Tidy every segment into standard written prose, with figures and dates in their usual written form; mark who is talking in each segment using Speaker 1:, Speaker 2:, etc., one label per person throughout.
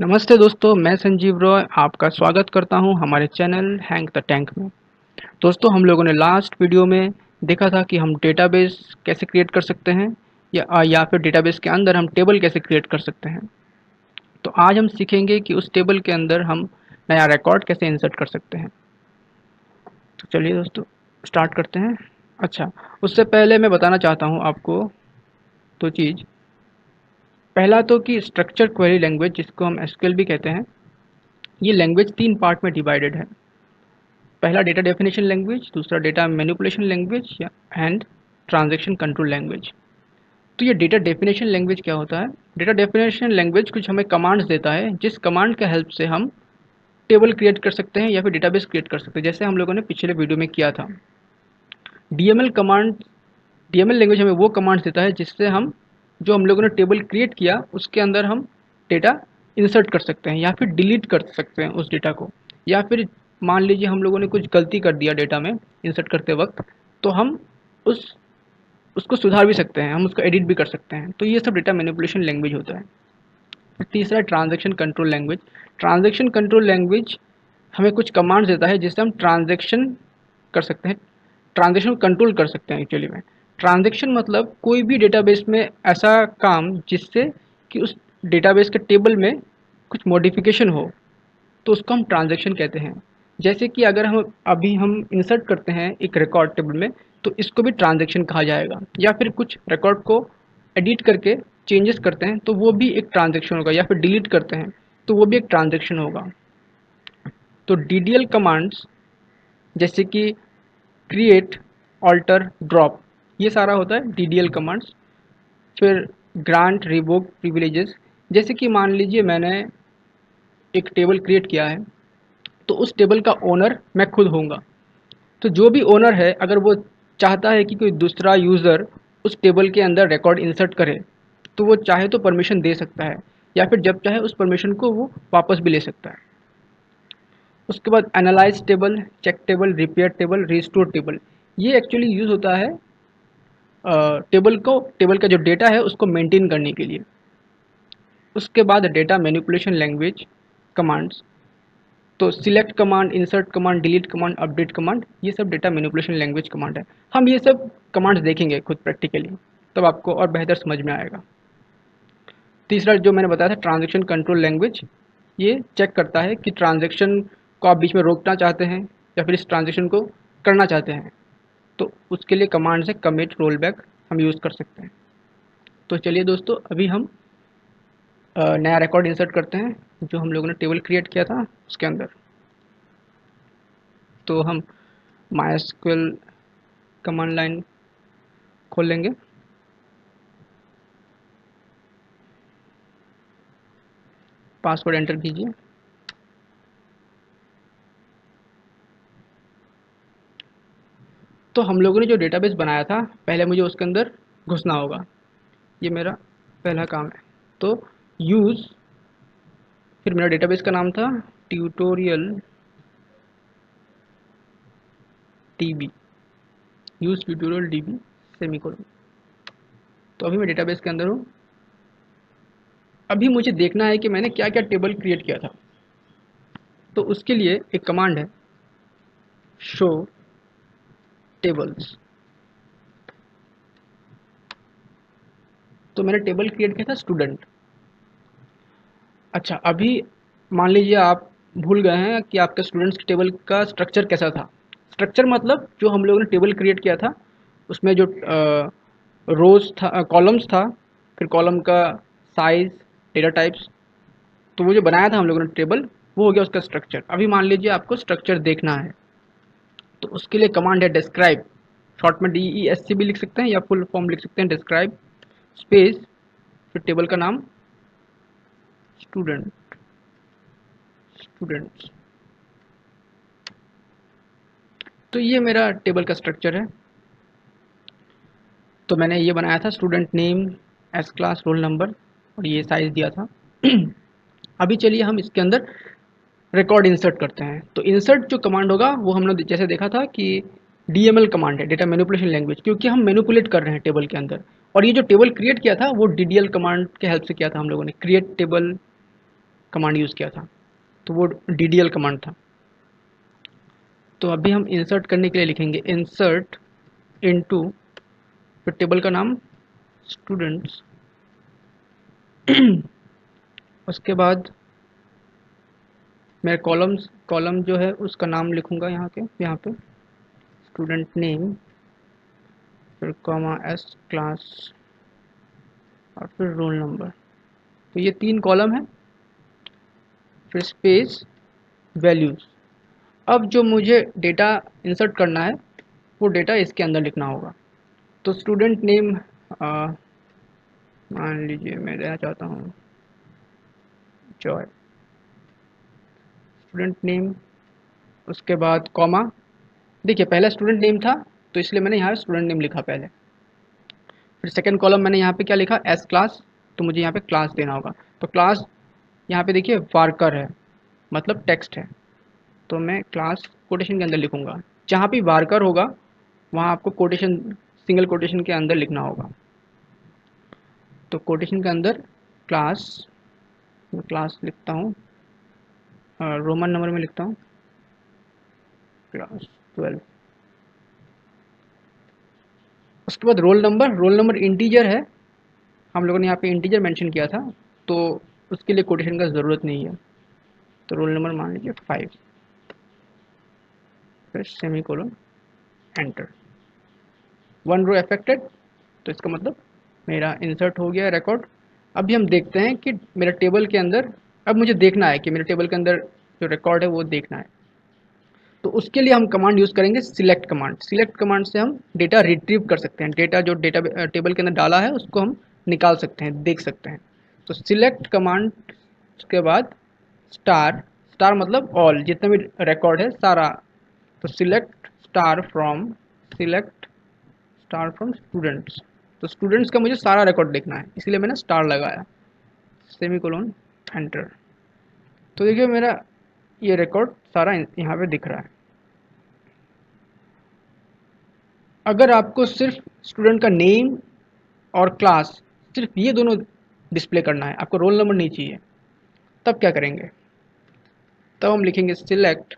Speaker 1: नमस्ते दोस्तों, मैं संजीव रॉय आपका स्वागत करता हूं हमारे चैनल हैंक द टैंक में। दोस्तों, हम लोगों ने लास्ट वीडियो में देखा था कि हम डेटाबेस कैसे क्रिएट कर सकते हैं या फिर डेटाबेस के अंदर हम टेबल कैसे क्रिएट कर सकते हैं। तो आज हम सीखेंगे कि उस टेबल के अंदर हम नया रिकॉर्ड कैसे इंसर्ट कर सकते हैं। तो चलिए दोस्तों, स्टार्ट करते हैं। अच्छा, उससे पहले मैं बताना चाहता हूँ आपको दो चीज़। पहला तो कि स्ट्रक्चर क्वेरी लैंग्वेज, जिसको हम एसक्यूएल भी कहते हैं, ये लैंग्वेज 3 पार्ट में डिवाइडेड है। पहला डेटा डेफिनेशन लैंग्वेज, दूसरा data manipulation language and transaction control language. तो ये डेटा डेफिनेशन लैंग्वेज क्या होता है? डेटा डेफिनेशन लैंग्वेज कुछ हमें कमांड्स देता है, जिस कमांड के हेल्प से हम टेबल क्रिएट कर सकते हैं या फिर डेटाबेस क्रिएट कर सकते हैं, जैसे हम लोगों ने पिछले वीडियो में किया था। डीएमएल कमांड, डीएमएल लैंग्वेज हमें वो कमांड्स देता है जिससे हम जो हम लोगों ने टेबल क्रिएट किया उसके अंदर हम डेटा इंसर्ट कर सकते हैं या फिर डिलीट कर सकते हैं उस डेटा को। या फिर मान लीजिए हम लोगों ने कुछ गलती कर दिया डेटा में इंसर्ट करते वक्त, तो हम उस उसको सुधार भी सकते हैं, हम उसको एडिट भी कर सकते हैं। तो ये सब डेटा मैनिपुलेशन लैंग्वेज होता है। फिर तीसरा transaction control language. Transaction control language हमें कुछ कमांड्स देता है जिससे हम ट्रांजैक्शन कर सकते हैं, ट्रांजैक्शन को कंट्रोल कर सकते हैं। एक्चुअली में ट्रांजैक्शन मतलब कोई भी डेटाबेस में ऐसा काम जिससे कि उस डेटाबेस के टेबल में कुछ मॉडिफिकेशन हो, तो उसको हम ट्रांजैक्शन कहते हैं। जैसे कि अगर हम इंसर्ट करते हैं एक रिकॉर्ड टेबल में, तो इसको भी ट्रांजैक्शन कहा जाएगा। या फिर कुछ रिकॉर्ड को एडिट करके चेंजेस करते हैं, तो वो भी एक ट्रांजैक्शन होगा। या फिर डिलीट करते हैं, तो वो भी एक ट्रांजैक्शन होगा। तो डीडीएल कमांड्स जैसे कि क्रिएट, ऑल्टर, ड्रॉप, ये सारा होता है डीडीएल कमांड्स। फिर ग्रांट, रिवोक प्रिविलेजेस, जैसे कि मान लीजिए मैंने एक टेबल क्रिएट किया है, तो उस टेबल का ओनर मैं खुद होऊंगा। तो जो भी ओनर है, अगर वो चाहता है कि कोई दूसरा यूज़र उस टेबल के अंदर रिकॉर्ड इंसर्ट करे, तो वो चाहे तो परमिशन दे सकता है, या फिर जब चाहे उस परमिशन को वो वापस भी ले सकता है। उसके बाद analyse table, check table, repair table, restore table, ये एक्चुअली यूज़ होता है टेबल का जो डेटा है उसको मेंटेन करने के लिए। उसके बाद डेटा मैनिपुलेशन लैंग्वेज कमांड्स, तो select command, insert command, delete command, update command, ये सब डेटा मैनिपुलेशन लैंग्वेज कमांड है। हम ये सब कमांड्स देखेंगे खुद प्रैक्टिकली, तब आपको और बेहतर समझ में आएगा। तीसरा जो मैंने बताया था ट्रांजैक्शन कंट्रोल लैंग्वेज, ये चेक करता है कि ट्रांजैक्शन को आप बीच में रोकना चाहते हैं या फिर इस ट्रांजैक्शन को करना चाहते हैं, तो उसके लिए कमांड है कमिट, रोल बैक, हम यूज़ कर सकते हैं। तो चलिए दोस्तों, अभी हम नया रिकॉर्ड इंसर्ट करते हैं जो हम लोगों ने टेबल क्रिएट किया था उसके अंदर। तो हम माइस्क्ल कमांड लाइन खोल लेंगे। पासवर्ड एंटर कीजिए। तो हम लोगों ने जो डेटाबेस बनाया था, पहले मुझे उसके अंदर घुसना होगा। ये मेरा पहला काम है। तो यूज़, फिर मेरा डेटाबेस का नाम था tutorial dB, use tutorial dB semicolon. तो अभी मैं डेटाबेस के अंदर हूँ। अभी मुझे देखना है कि मैंने क्या क्या टेबल क्रिएट किया था। तो उसके लिए एक कमांड है शो टेबल्स। तो मैंने टेबल क्रिएट किया था स्टूडेंट। अच्छा, अभी मान लीजिए आप भूल गए हैं कि आपके स्टूडेंट्स के टेबल का स्ट्रक्चर कैसा था। स्ट्रक्चर मतलब जो हम लोगों ने टेबल क्रिएट किया था उसमें जो रोज था, कॉलम्स था, फिर कॉलम का साइज, डेटा टाइप्स, तो वो जो बनाया था हम लोगों ने टेबल, वो हो गया उसका स्ट्रक्चर। अभी मान लीजिए आपको स्ट्रक्चर देखना है, तो उसके लिए कमांड है डिस्क्राइब, शॉर्ट में DESC भी लिख सकते हैं या फुल फॉर्म लिख सकते हैं, डिस्क्राइब स्पेस, फिर टेबल का नाम स्टूडेंट, स्टूडेंट्स। तो ये मेरा टेबल का स्ट्रक्चर है। तो मैंने ये बनाया था student name, S class, roll number, और ये साइज़ दिया था। अभी चलिए हम इसके अंदर रिकॉर्ड इंसर्ट करते हैं। तो इंसर्ट जो कमांड होगा वो हमने जैसे देखा था कि DML कमांड है, डेटा मैनिपुलेशन लैंग्वेज, क्योंकि हम मैनिपुलेट कर रहे हैं टेबल के अंदर। और ये जो टेबल क्रिएट किया था वो DDL कमांड के हेल्प से किया था हम लोगों ने, क्रिएट टेबल कमांड यूज़ किया था, तो वो DDL कमांड था। तो अभी हम इंसर्ट करने के लिए लिखेंगे इंसर्ट इनटू, फिर टेबल का नाम स्टूडेंट्स, उसके बाद मैं कॉलम जो है उसका नाम लिखूंगा यहाँ पे स्टूडेंट नेम, फिर कॉमा एस क्लास, और फिर रोल नंबर। तो ये 3 कॉलम है, फिर स्पेस वैल्यूज़। अब जो मुझे डेटा इंसर्ट करना है वो डेटा इसके अंदर लिखना होगा। तो स्टूडेंट नेम मान लीजिए मैं देना चाहता हूँ जॉय, स्टूडेंट नेम, उसके बाद कॉमा। देखिए पहला स्टूडेंट नेम था तो इसलिए मैंने यहाँ स्टूडेंट नेम लिखा पहले। फिर सेकंड कॉलम मैंने यहाँ पे क्या लिखा, एस क्लास, तो मुझे यहाँ पे क्लास देना होगा। तो क्लास यहाँ पे देखिए वार्कर है, मतलब टेक्स्ट है, तो मैं क्लास कोटेशन के अंदर लिखूंगा। जहाँ भी वार्कर होगा वहाँ आपको कोटेशन, सिंगल कोटेशन के अंदर लिखना होगा। तो कोटेशन के अंदर क्लास, मैं क्लास लिखता हूँ, रोमन नंबर में लिखता हूँ, क्लास 12। उसके बाद रोल नंबर इंटीजर है, हम लोगों ने यहाँ पे इंटीजर मेंशन किया था, तो उसके लिए कोटेशन का ज़रूरत नहीं है। तो रोल नंबर मान लीजिए 5, फिर semicolon, enter. 1 row affected, तो इसका मतलब मेरा इंसर्ट हो गया रिकॉर्ड। अभी हम देखते हैं कि मेरा टेबल के अंदर, अब मुझे देखना है कि मेरे टेबल के अंदर जो रिकॉर्ड है वो देखना है। तो उसके लिए हम कमांड यूज़ करेंगे सिलेक्ट कमांड। सिलेक्ट कमांड से हम डेटा रिट्रीव कर सकते हैं, डेटा जो डेटा टेबल के अंदर डाला है उसको हम निकाल सकते हैं, देख सकते हैं। तो सिलेक्ट कमांड के बाद स्टार, स्टार मतलब ऑल, जितने भी रिकॉर्ड है सारा। तो select star from, select star from students, तो स्टूडेंट्स का मुझे सारा रिकॉर्ड देखना है इसलिए मैंने स्टार लगाया, सेमी कोलोन, एंटर। तो देखिए मेरा ये रिकॉर्ड सारा यहाँ पे दिख रहा है। अगर आपको सिर्फ स्टूडेंट का नेम और क्लास, सिर्फ ये दोनों डिस्प्ले करना है, आपको रोल नंबर नहीं चाहिए, तब क्या करेंगे, तब हम लिखेंगे सिलेक्ट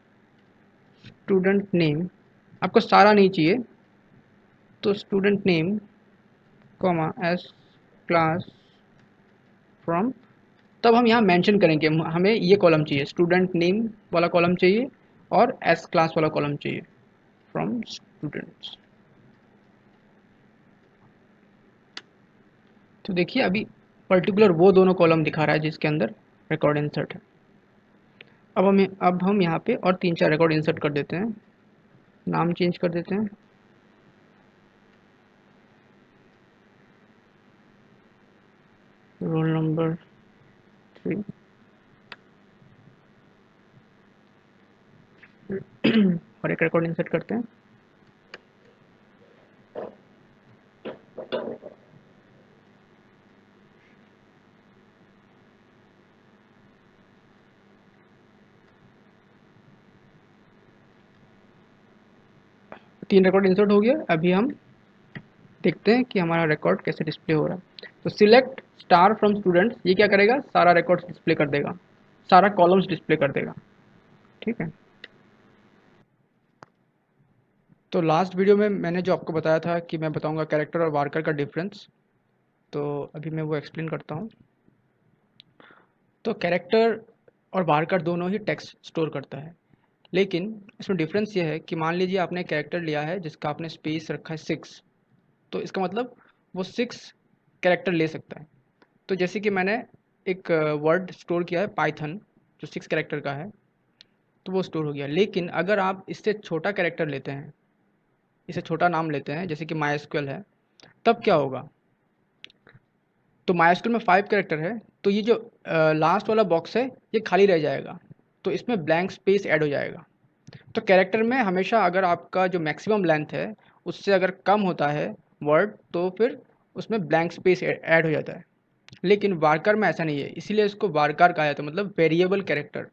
Speaker 1: स्टूडेंट नेम, आपको सारा नहीं चाहिए तो student name comma S class from, तब हम यहाँ मेंशन करेंगे हमें ये कॉलम चाहिए, स्टूडेंट नेम वाला कॉलम चाहिए और एस क्लास वाला कॉलम चाहिए फ्रॉम स्टूडेंट्स। तो देखिए अभी पर्टिकुलर वो दोनों कॉलम दिखा रहा है जिसके अंदर रिकॉर्ड इंसर्ट है। अब हम यहाँ पे और 3-4 रिकॉर्ड इंसर्ट कर देते हैं, नाम चेंज कर देते हैं, रोल नंबर 3 और एक रिकॉर्ड इंसर्ट करते हैं। तीन रिकॉर्ड इंसर्ट हो गया। अभी हम देखते हैं कि हमारा रिकॉर्ड कैसे डिस्प्ले हो रहा है। तो सिलेक्ट स्टार फ्रॉम स्टूडेंट्स, ये क्या करेगा, सारा रिकॉर्ड्स डिस्प्ले कर देगा, सारा कॉलम्स डिस्प्ले कर देगा। ठीक है। तो लास्ट वीडियो में मैंने जो आपको बताया था कि मैं बताऊंगा कैरेक्टर और वार्कर का डिफरेंस, तो अभी मैं वो एक्सप्लेन करता हूँ। तो कैरेक्टर और वार्कर दोनों ही टेक्स्ट स्टोर करता है, लेकिन इसमें डिफरेंस ये है कि मान लीजिए आपने कैरेक्टर लिया है जिसका आपने स्पेस रखा है 6, तो इसका मतलब वो 6 कैरेक्टर ले सकता है। तो जैसे कि मैंने एक वर्ड स्टोर किया है पाइथन जो 6 कैरेक्टर का है, तो वो स्टोर हो गया। लेकिन अगर आप इससे छोटा कैरेक्टर लेते हैं, इसे छोटा नाम लेते हैं जैसे कि माई है, तब क्या होगा, तो माई में 5 कैरेक्टर है, तो ये जो लास्ट वाला बॉक्स है ये खाली रह जाएगा, तो इसमें ब्लैंक स्पेस ऐड हो जाएगा। तो कैरेक्टर में हमेशा अगर आपका जो मैक्सिमम लेंथ है उससे अगर कम होता है वर्ड, तो फिर उसमें ब्लैंक स्पेस ऐड हो जाता है। लेकिन वार्कर में ऐसा नहीं है, इसीलिए इसको वार्कर कहा जाता है, मतलब वेरिएबल कैरेक्टर।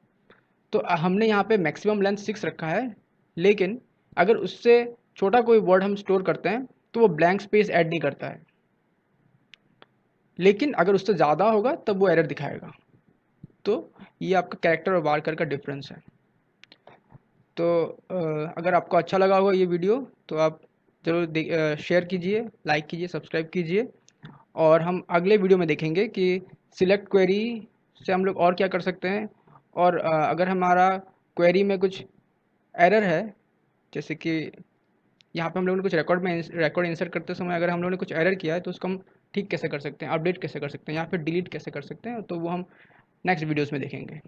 Speaker 1: तो हमने यहाँ पे मैक्सिमम लेंथ 6 रखा है, लेकिन अगर उससे छोटा कोई वर्ड हम स्टोर करते हैं तो वो ब्लैंक स्पेस ऐड नहीं करता है, लेकिन अगर उससे ज़्यादा होगा तब वो एरर दिखाएगा। तो ये आपका कैरेक्टर और वार्कर का डिफरेंस है। तो अगर आपको अच्छा लगा होगा ये वीडियो तो आप ज़रूर शेयर कीजिए, लाइक कीजिए, सब्सक्राइब कीजिए। और हम अगले वीडियो में देखेंगे कि सिलेक्ट क्वेरी से हम लोग और क्या कर सकते हैं। और अगर हमारा क्वेरी में कुछ एरर है, जैसे कि यहाँ पे हम लोगों ने कुछ रिकॉर्ड इंसर्ट करते समय अगर हम लोगों ने कुछ एरर किया है तो उसको हम ठीक कैसे कर सकते हैं, अपडेट कैसे कर सकते हैं या फिर डिलीट कैसे कर सकते हैं, तो वो हम नेक्स्ट वीडियोज़ में देखेंगे।